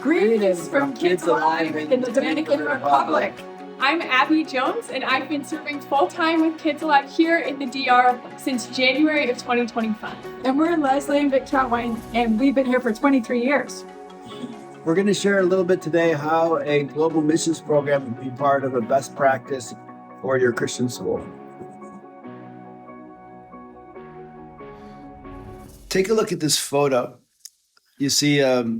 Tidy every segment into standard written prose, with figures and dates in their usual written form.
Greetings from Kids Alive in the Dominican Republic. I'm Abby Jones, and I've been serving full-time with Kids Alive here in the DR since January of 2025. And we're Leslie and Victoria, and we've been here for 23 years. We're going to share a little bit today how a global missions program can be part of a best practice for your Christian school. Take a look at this photo. You see a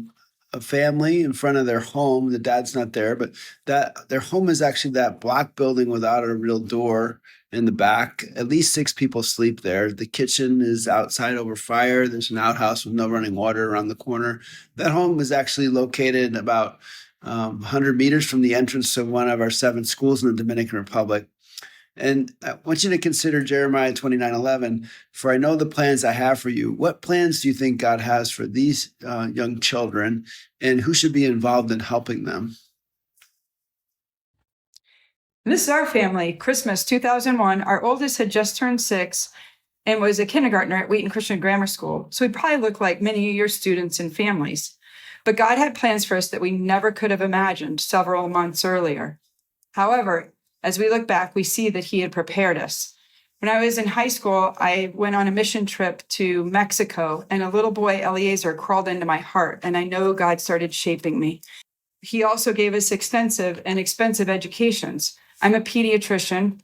family in front of their home. The dad's not there, but their home is actually that block building without a real door in the back. At least 6 people sleep there. The kitchen is outside over fire. There's an outhouse with no running water around the corner. That home is actually located about 100 meters from the entrance to one of our 7 schools in the Dominican Republic. And I want you to consider Jeremiah 29:11. For I know the plans I have for you. What plans do you think God has for these young children, and who should be involved in helping them? This is our family. Christmas 2001. Our oldest had just turned 6 and was a kindergartner at Wheaton Christian Grammar School. So we probably look like many of your students and families. But God had plans for us that we never could have imagined several months earlier. However, as we look back, we see that he had prepared us. When I was in high school, I went on a mission trip to Mexico, and a little boy, Eliezer, crawled into my heart, and I know God started shaping me. He also gave us extensive and expensive educations. I'm a pediatrician,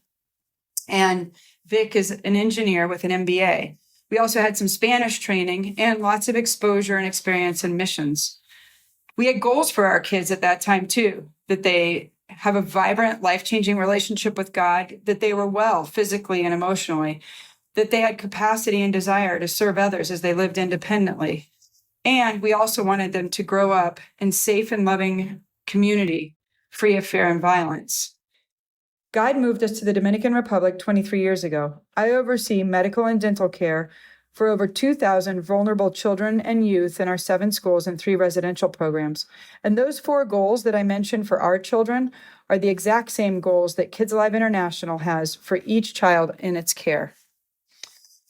and Vic is an engineer with an MBA. We also had some Spanish training and lots of exposure and experience in missions. We had goals for our kids at that time, too, that they have a vibrant, life-changing relationship with God, that they were well physically and emotionally, that they had capacity and desire to serve others as they lived independently. And we also wanted them to grow up in safe and loving community, free of fear and violence. God moved us to the Dominican Republic 23 years ago. I oversee medical and dental care for over 2,000 vulnerable children and youth in our 7 schools and 3 residential programs. And those 4 goals that I mentioned for our children are the exact same goals that Kids Alive International has for each child in its care.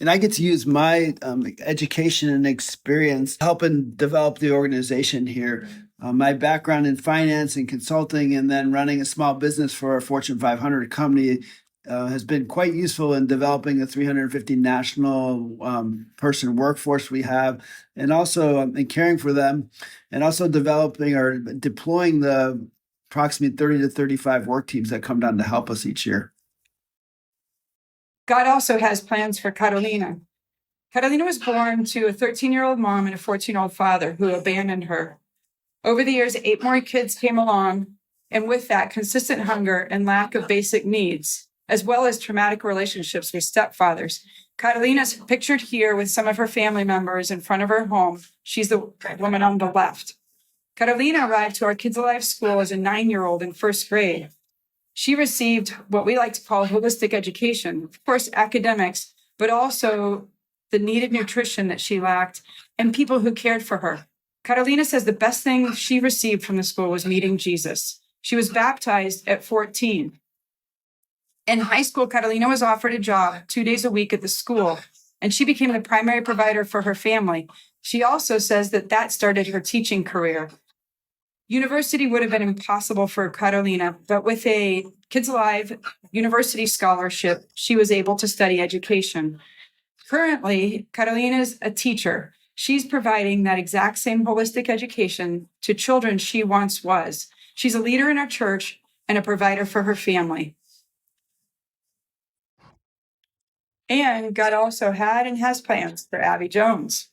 And I get to use my education and experience helping develop the organization here. My background in finance and consulting and then running a small business for a Fortune 500 company has been quite useful in developing a 350 national person workforce we have, and also in caring for them, and also developing or deploying the approximately 30 to 35 work teams that come down to help us each year. God also has plans for Carolina. Carolina was born to a 13-year-old mom and a 14-year-old father who abandoned her. Over the years, 8 more kids came along, and with that, consistent hunger and lack of basic needs, as well as traumatic relationships with stepfathers. Catalina's pictured here with some of her family members in front of her home. She's the woman on the left. Catalina arrived to our Kids Alive school as a 9-year-old in 1st grade. She received what we like to call holistic education, of course, academics, but also the needed nutrition that she lacked and people who cared for her. Catalina says the best thing she received from the school was meeting Jesus. She was baptized at 14. In high school, Catalina was offered a job 2 days a week at the school, and she became the primary provider for her family. She also says that started her teaching career. University would have been impossible for Catalina, but with a Kids Alive University scholarship, she was able to study education. Currently, Catalina is a teacher. She's providing that exact same holistic education to children she once was. She's a leader in our church and a provider for her family. And God also had and has plans for Abby Jones.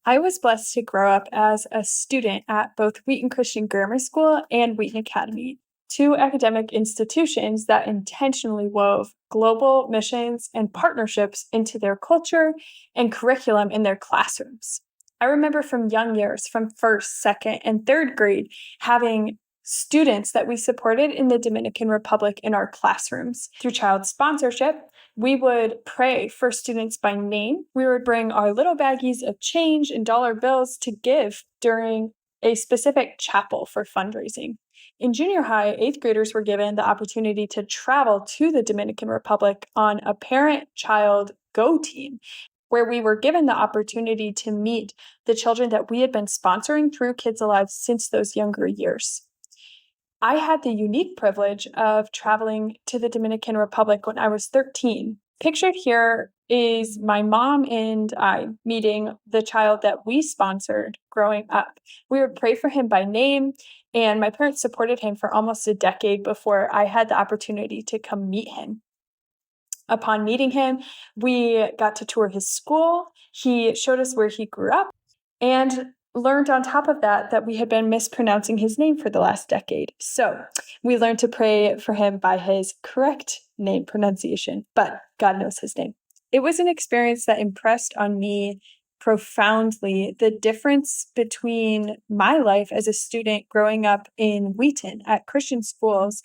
I was blessed to grow up as a student at both Wheaton Christian Grammar School and Wheaton Academy, 2 academic institutions that intentionally wove global missions and partnerships into their culture and curriculum in their classrooms. I remember from young years, from 1st, 2nd, and 3rd grade, having students that we supported in the Dominican Republic in our classrooms. Through child sponsorship, we would pray for students by name. We would bring our little baggies of change and dollar bills to give during a specific chapel for fundraising. In junior high, 8th graders were given the opportunity to travel to the Dominican Republic on a parent-child go team. where we were given the opportunity to meet the children that we had been sponsoring through Kids Alive since those younger years. I had the unique privilege of traveling to the Dominican Republic when I was 13. Pictured here is my mom and I meeting the child that we sponsored growing up. We would pray for him by name, and my parents supported him for almost a decade before I had the opportunity to come meet him. Upon meeting him, we got to tour his school. He showed us where he grew up and learned on top of that we had been mispronouncing his name for the last decade. So we learned to pray for him by his correct name pronunciation, but God knows his name. It was an experience that impressed on me profoundly the difference between my life as a student growing up in Wheaton at Christian schools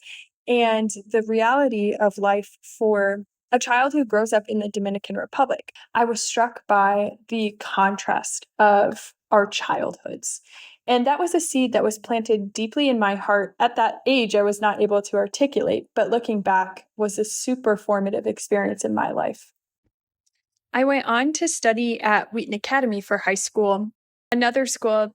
and the reality of life for a child who grows up in the Dominican Republic. I was struck by the contrast of our childhoods. And that was a seed that was planted deeply in my heart. At that age, I was not able to articulate, but looking back was a super formative experience in my life. I went on to study at Wheaton Academy for high school, another school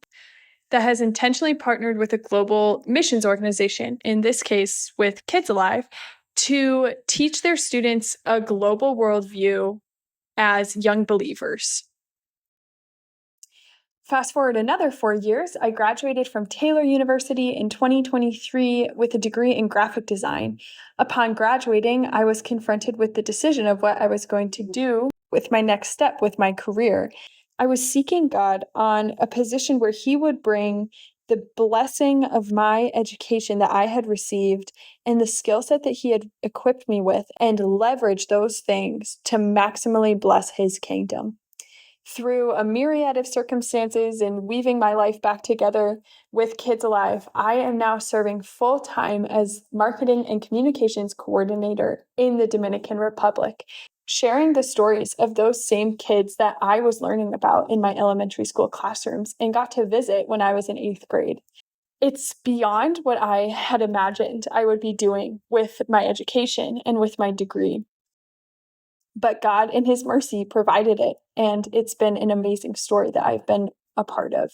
that has intentionally partnered with a global missions organization, in this case with Kids Alive, to teach their students a global worldview as young believers. Fast forward another 4 years, I graduated from Taylor University in 2023 with a degree in graphic design. Upon graduating, I was confronted with the decision of what I was going to do with my next step with my career. I was seeking God on a position where He would bring the blessing of my education that I had received and the skill set that He had equipped me with and leverage those things to maximally bless His kingdom. Through a myriad of circumstances and weaving my life back together with Kids Alive, I am now serving full-time as marketing and communications coordinator in the Dominican Republic, sharing the stories of those same kids that I was learning about in my elementary school classrooms and got to visit when I was in 8th grade. It's beyond what I had imagined I would be doing with my education and with my degree. But God, in His mercy, provided it, and it's been an amazing story that I've been a part of.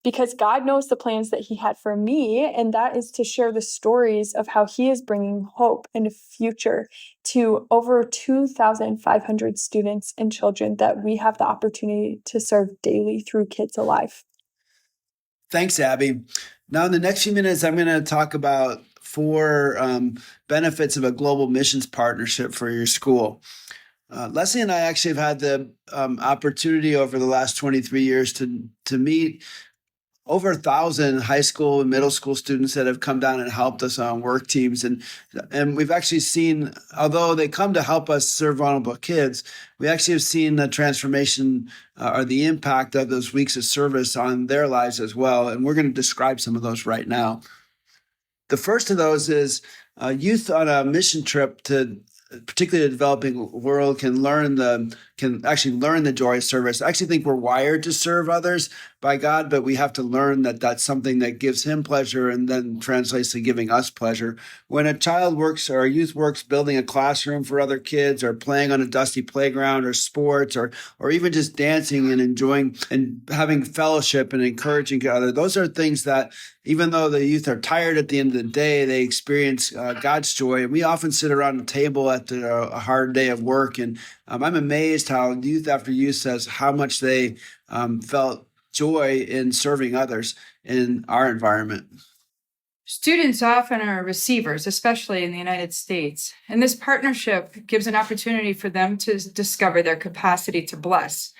Because God knows the plans that He had for me, and that is to share the stories of how He is bringing hope and a future to over 2,500 students and children that we have the opportunity to serve daily through Kids Alive. Thanks, Abby. Now, in the next few minutes, I'm going to talk about 4 benefits of a global missions partnership for your school. Leslie and I actually have had the opportunity over the last 23 years to meet over 1,000 high school and middle school students that have come down and helped us on work teams. And we've actually seen, although they come to help us serve vulnerable kids, we actually have seen the transformation or the impact of those weeks of service on their lives as well. And we're going to describe some of those right now. The first of those is youth on a mission trip to particularly the developing world can actually learn the joy of service. I actually think we're wired to serve others by God, but we have to learn that that's something that gives Him pleasure and then translates to giving us pleasure. When a child works or a youth works building a classroom for other kids or playing on a dusty playground or sports or even just dancing and enjoying and having fellowship and encouraging each other, those are things that even though the youth are tired at the end of the day, they experience God's joy. And we often sit around a table after a hard day of work. And I'm amazed how youth after youth says how much they felt joy in serving others in our environment. Students often are receivers, especially in the United States. And this partnership gives an opportunity for them to discover their capacity to bless.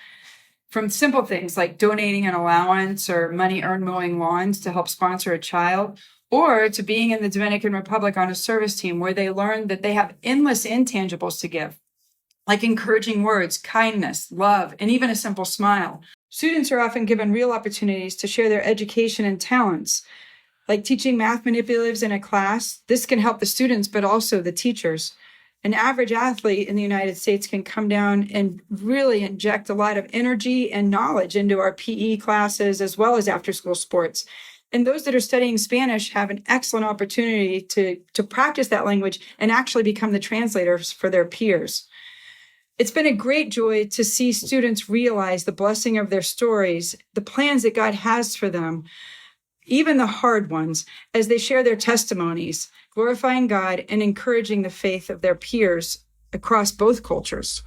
From simple things like donating an allowance or money earned mowing lawns to help sponsor a child, or to being in the Dominican Republic on a service team where they learn that they have endless intangibles to give, like encouraging words, kindness, love, and even a simple smile. Students are often given real opportunities to share their education and talents, like teaching math manipulatives in a class. This can help the students, but also the teachers. An average athlete in the United States can come down and really inject a lot of energy and knowledge into our PE classes as well as after-school sports. And those that are studying Spanish have an excellent opportunity to practice that language and actually become the translators for their peers. It's been a great joy to see students realize the blessing of their stories, the plans that God has for them, even the hard ones, as they share their testimonies, glorifying God and encouraging the faith of their peers across both cultures.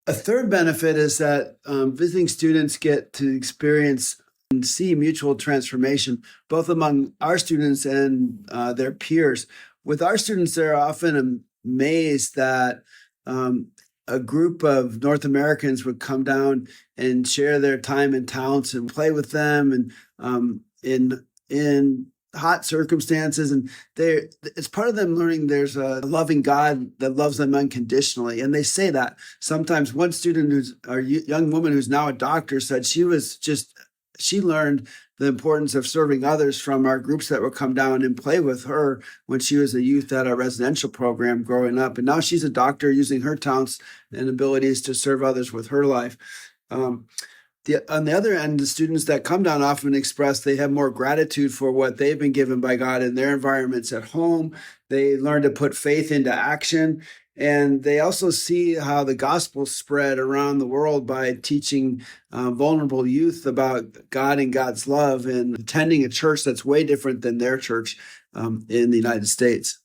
A third benefit is that visiting students get to experience and see mutual transformation, both among our students and their peers. With our students, they're often amazed that a group of North Americans would come down and share their time and talents and play with them, and in hot circumstances. And it's part of them learning there's a loving God that loves them unconditionally. And they say that sometimes. One student, a young woman who's now a doctor, said she learned the importance of serving others from our groups that would come down and play with her when she was a youth at our residential program growing up. And now she's a doctor using her talents and abilities to serve others with her life. On the other end, the students that come down often express they have more gratitude for what they've been given by God in their environments at home. They learn to put faith into action. And they also see how the gospel spread around the world by teaching vulnerable youth about God and God's love and attending a church that's way different than their church in the United States.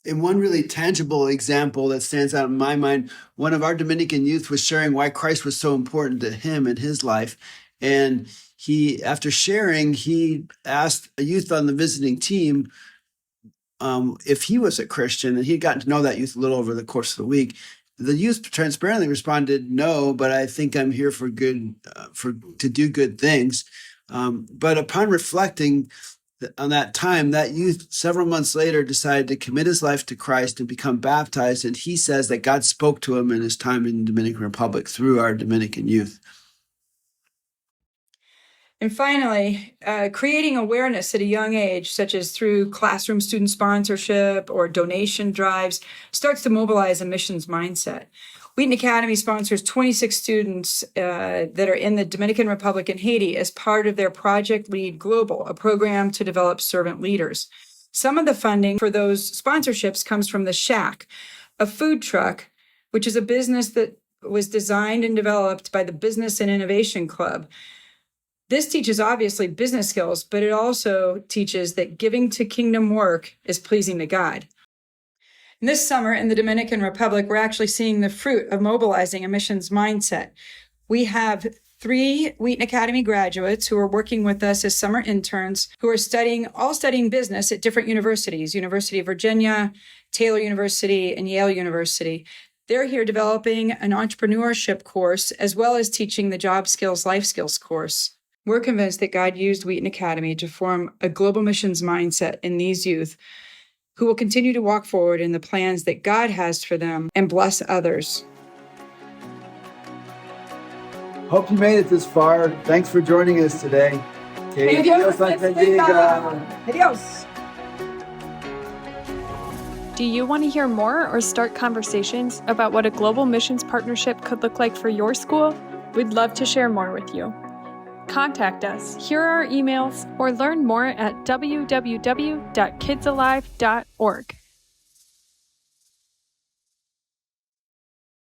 And one really tangible example that stands out in my mind, one of our Dominican youth was sharing why Christ was so important to him in his life. And after sharing, he asked a youth on the visiting team if he was a Christian, and he'd gotten to know that youth a little over the course of the week. The youth transparently responded, "No, but I think I'm here to do good things." But upon reflecting on that time, that youth several months later decided to commit his life to Christ and become baptized. And he says that God spoke to him in his time in the Dominican Republic through our Dominican youth. And finally, creating awareness at a young age, such as through classroom student sponsorship or donation drives, starts to mobilize a missions mindset. Wheaton Academy sponsors 26 students that are in the Dominican Republic and Haiti as part of their Project Lead Global, a program to develop servant leaders. Some of the funding for those sponsorships comes from The Shack, a food truck, which is a business that was designed and developed by the Business and Innovation Club. This teaches obviously business skills, but it also teaches that giving to kingdom work is pleasing to God. And this summer in the Dominican Republic, we're actually seeing the fruit of mobilizing a missions mindset. We have 3 Wheaton Academy graduates who are working with us as summer interns who are studying business at different universities, University of Virginia, Taylor University, and Yale University. They're here developing an entrepreneurship course as well as teaching the job skills, life skills course. We're convinced that God used Wheaton Academy to form a global missions mindset in these youth who will continue to walk forward in the plans that God has for them and bless others. Hope you made it this far. Thanks for joining us today. Adios. Do you want to hear more or start conversations about what a global missions partnership could look like for your school? We'd love to share more with you. Contact us, here are our emails, or learn more at www.kidsalive.org.